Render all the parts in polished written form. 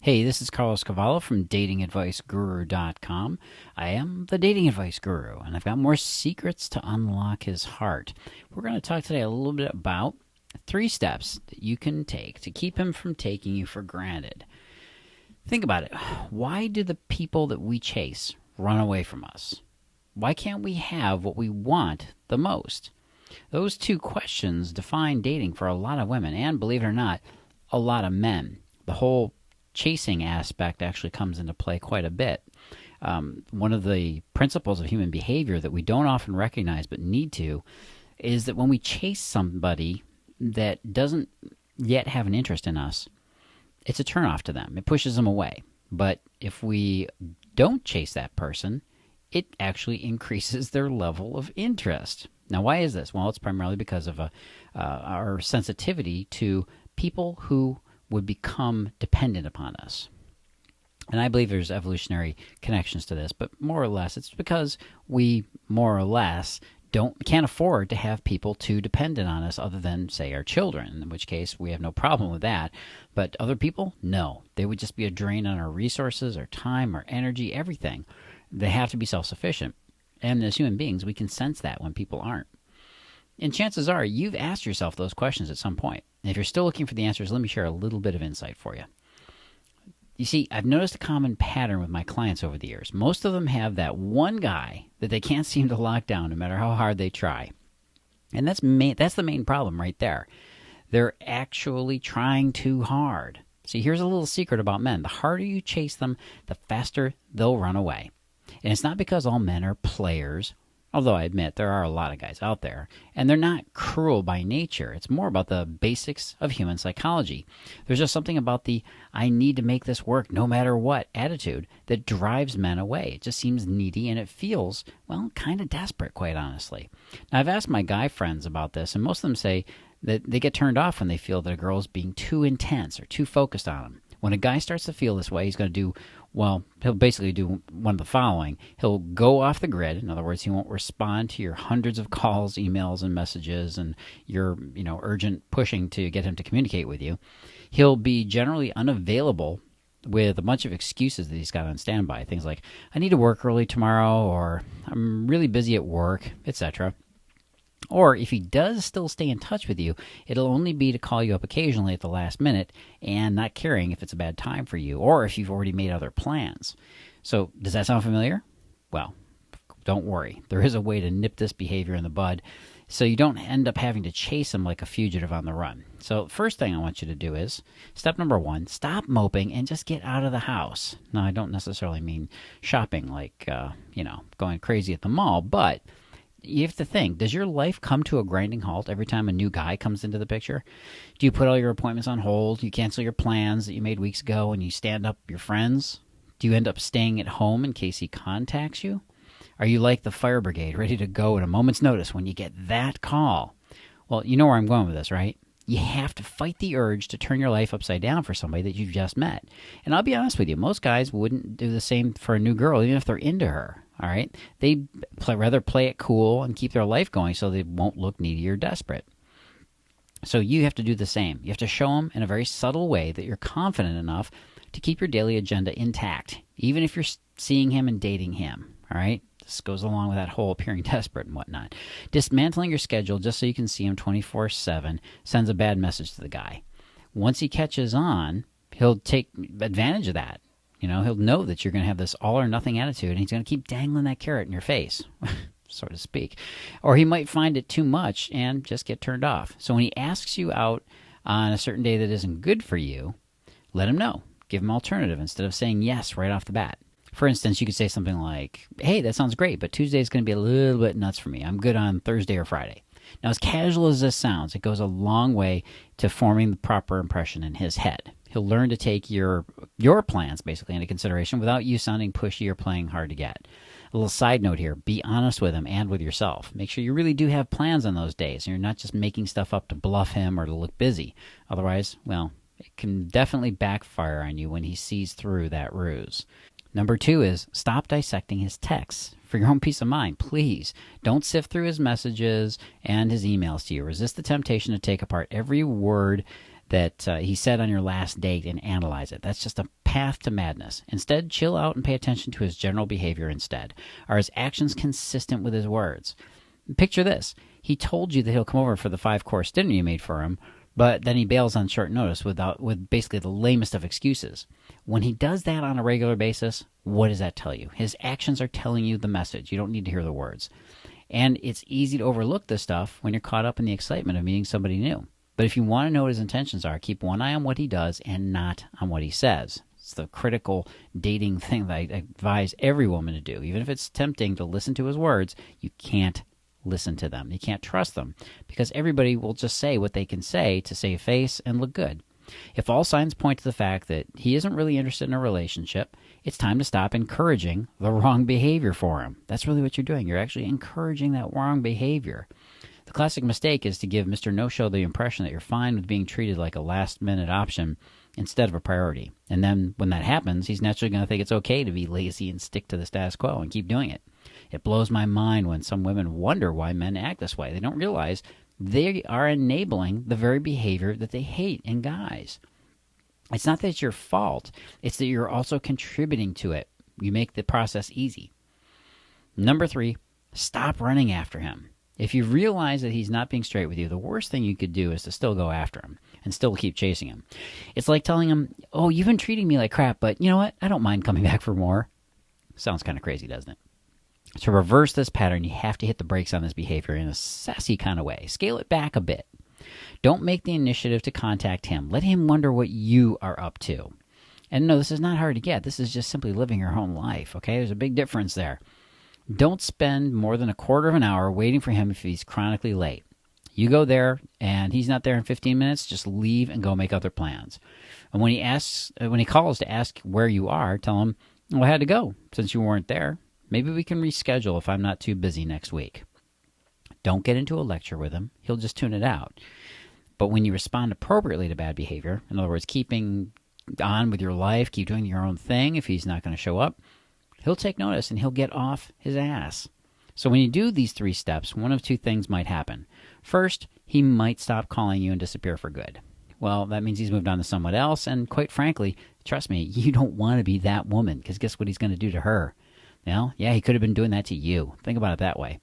Hey, this is Carlos Cavallo from datingadviceguru.com. I am the dating advice guru, and I've got more secrets to unlock his heart. We're going to talk today a little bit about 3 steps that you can take to keep him from taking you for granted. Think about it. Why do the people that we chase run away from us? Why can't we have what we want the most? Those 2 questions define dating for a lot of women, and believe it or not, a lot of men. The whole chasing aspect actually comes into play quite a bit. One of the principles of human behavior that we don't often recognize but need to is that when we chase somebody that doesn't yet have an interest in us, it's a turnoff to them. It pushes them away. But if we don't chase that person, it actually increases their level of interest. Now, why is this? Well, it's primarily because of our sensitivity to people who would become dependent upon us. And I believe there's evolutionary connections to this, but more or less it's because we more or less can't afford to have people too dependent on us other than, say, our children, in which case we have no problem with that. But other people, no. They would just be a drain on our resources, our time, our energy, everything. They have to be self-sufficient. And as human beings, we can sense that when people aren't. And chances are you've asked yourself those questions at some point. And if you're still looking for the answers, let me share a little bit of insight for you. You see, I've noticed a common pattern with my clients over the years. Most of them have that one guy that they can't seem to lock down no matter how hard they try. And that's the main problem right there. They're actually trying too hard. See, here's a little secret about men. The harder you chase them, the faster they'll run away. And it's not because all men are players, although I admit there are a lot of guys out there, and they're not cruel by nature. It's more about the basics of human psychology. There's just something about the I need to make this work no matter what attitude that drives men away. It just seems needy, and it feels, well, kind of desperate, quite honestly. Now, I've asked my guy friends about this, and most of them say that they get turned off when they feel that a girl is being too intense or too focused on them. When a guy starts to feel this way, he's going to do, well, he'll basically do one of the following. He'll go off the grid. In other words, he won't respond to your hundreds of calls, emails, and messages and your, urgent pushing to get him to communicate with you. He'll be generally unavailable with a bunch of excuses that he's got on standby. Things like, I need to work early tomorrow, or I'm really busy at work, etc. Or if he does still stay in touch with you, it'll only be to call you up occasionally at the last minute and not caring if it's a bad time for you or if you've already made other plans. So does that sound familiar? Well, don't worry. There is a way to nip this behavior in the bud so you don't end up having to chase him like a fugitive on the run. So first thing I want you to do is, step number 1, stop moping and just get out of the house. Now, I don't necessarily mean shopping like, going crazy at the mall, but you have to think, does your life come to a grinding halt every time a new guy comes into the picture? Do you put all your appointments on hold? Do you cancel your plans that you made weeks ago and you stand up your friends? Do you end up staying at home in case he contacts you? Are you like the fire brigade, ready to go at a moment's notice when you get that call? Well, you know where I'm going with this, right? You have to fight the urge to turn your life upside down for somebody that you've just met. And I'll be honest with you, most guys wouldn't do the same for a new girl, even if they're into her. All right? They'd rather play it cool and keep their life going so they won't look needy or desperate. So you have to do the same. You have to show them in a very subtle way that you're confident enough to keep your daily agenda intact, even if you're seeing him and dating him. All right? This goes along with that whole appearing desperate and whatnot. Dismantling your schedule just so you can see him 24/7 sends a bad message to the guy. Once he catches on, he'll take advantage of that. He'll know that you're going to have this all-or-nothing attitude, and he's going to keep dangling that carrot in your face, so to speak. Or he might find it too much and just get turned off. So when he asks you out on a certain day that isn't good for you, let him know. Give him an alternative instead of saying yes right off the bat. For instance, you could say something like, hey, that sounds great, but Tuesday is going to be a little bit nuts for me. I'm good on Thursday or Friday. Now, as casual as this sounds, it goes a long way to forming the proper impression in his head. He'll learn to take your plans, basically, into consideration without you sounding pushy or playing hard to get. A little side note here, be honest with him and with yourself. Make sure you really do have plans on those days, and you're not just making stuff up to bluff him or to look busy. Otherwise, well, it can definitely backfire on you when he sees through that ruse. Number 2 is stop dissecting his texts. For your own peace of mind, please don't sift through his messages and his emails to you. Resist the temptation to take apart every word that he said on your last date and analyze it. That's just a path to madness. Instead, chill out and pay attention to his general behavior instead. Are his actions consistent with his words? Picture this. He told you that he'll come over for the 5-course dinner you made for him, but then he bails on short notice with basically the lamest of excuses. When he does that on a regular basis, what does that tell you? His actions are telling you the message. You don't need to hear the words. And it's easy to overlook this stuff when you're caught up in the excitement of meeting somebody new. But if you want to know what his intentions are, keep one eye on what he does and not on what he says. It's the critical dating thing that I advise every woman to do. Even if it's tempting to listen to his words, you can't listen to them. You can't trust them because everybody will just say what they can say to save face and look good. If all signs point to the fact that he isn't really interested in a relationship, it's time to stop encouraging the wrong behavior for him. That's really what you're doing. You're actually encouraging that wrong behavior. The classic mistake is to give Mr. No-Show the impression that you're fine with being treated like a last-minute option instead of a priority. And then when that happens, he's naturally going to think it's okay to be lazy and stick to the status quo and keep doing it. It blows my mind when some women wonder why men act this way. They don't realize they are enabling the very behavior that they hate in guys. It's not that it's your fault. It's that you're also contributing to it. You make the process easy. Number 3, stop running after him. If you realize that he's not being straight with you, the worst thing you could do is to still go after him and still keep chasing him. It's like telling him, oh, you've been treating me like crap, but you know what? I don't mind coming back for more. Sounds kind of crazy, doesn't it? To reverse this pattern, you have to hit the brakes on this behavior in a sassy kind of way. Scale it back a bit. Don't make the initiative to contact him. Let him wonder what you are up to. And no, this is not hard to get. This is just simply living your own life, okay? There's a big difference there. Don't spend more than a quarter of an hour waiting for him if he's chronically late. You go there, and he's not there in 15 minutes, just leave and go make other plans. And when he calls to ask where you are, tell him, well, I had to go since you weren't there. Maybe we can reschedule if I'm not too busy next week. Don't get into a lecture with him. He'll just tune it out. But when you respond appropriately to bad behavior, in other words, keeping on with your life, keep doing your own thing if he's not going to show up, he'll take notice and he'll get off his ass. So when you do these 3 steps, one of 2 things might happen. First, he might stop calling you and disappear for good. Well, that means he's moved on to someone else, and quite frankly, trust me, you don't want to be that woman, because guess what he's going to do to her? Well, yeah, he could have been doing that to you. Think about it that way.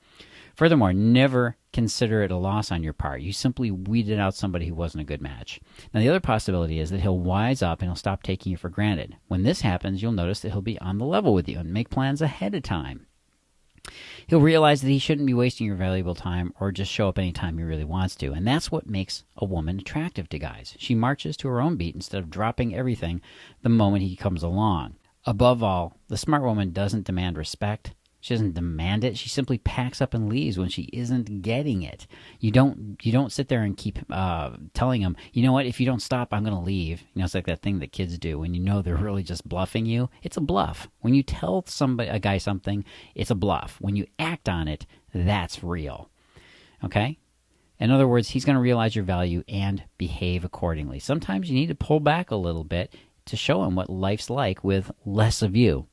Furthermore, never consider it a loss on your part. You simply weeded out somebody who wasn't a good match. Now, the other possibility is that he'll wise up and he'll stop taking you for granted. When this happens, you'll notice that he'll be on the level with you and make plans ahead of time. He'll realize that he shouldn't be wasting your valuable time or just show up anytime he really wants to. And that's what makes a woman attractive to guys. She marches to her own beat instead of dropping everything the moment he comes along. Above all, the smart woman doesn't demand respect. She doesn't demand it. She simply packs up and leaves when she isn't getting it. You don't sit there and keep telling them, you know what, if you don't stop, I'm going to leave. You know, it's like that thing that kids do when you know they're really just bluffing you. It's a bluff. When you tell a guy something, it's a bluff. When you act on it, that's real. Okay? In other words, he's going to realize your value and behave accordingly. Sometimes you need to pull back a little bit to show him what life's like with less of you.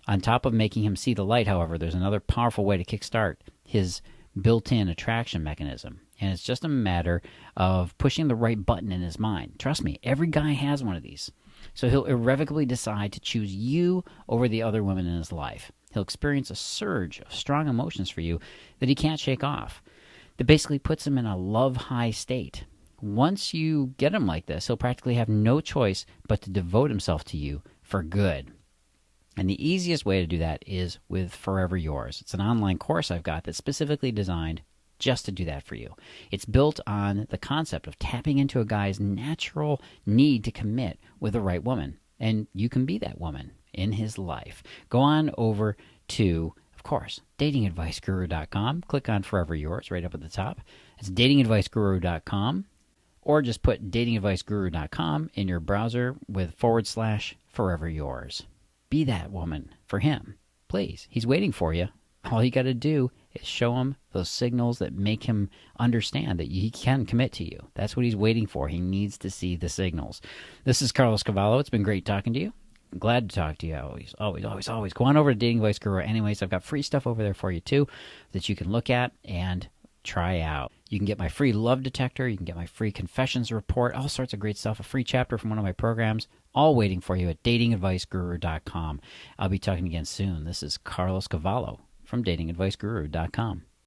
On top of making him see the light, however, there's another powerful way to kickstart his built-in attraction mechanism. And it's just a matter of pushing the right button in his mind. Trust me, every guy has one of these. So he'll irrevocably decide to choose you over the other women in his life. He'll experience a surge of strong emotions for you that he can't shake off. That basically puts him in a love-high state. Once you get him like this, he'll practically have no choice but to devote himself to you for good. And the easiest way to do that is with Forever Yours. It's an online course I've got that's specifically designed just to do that for you. It's built on the concept of tapping into a guy's natural need to commit with the right woman. And you can be that woman in his life. Go on over to, of course, datingadviceguru.com. Click on Forever Yours right up at the top. It's datingadviceguru.com. Or just put datingadviceguru.com in your browser with /Forever Yours. Be that woman for him. Please. He's waiting for you. All you got to do is show him those signals that make him understand that he can commit to you. That's what he's waiting for. He needs to see the signals. This is Carlos Cavallo. It's been great talking to you. I'm glad to talk to you. Always. Go on over to Dating Advice Guru. Anyways, I've got free stuff over there for you too that you can look at and try out. You can get my free love detector. You can get my free confessions report, all sorts of great stuff, a free chapter from one of my programs, all waiting for you at datingadviceguru.com. I'll be talking again soon. This is Carlos Cavallo from datingadviceguru.com.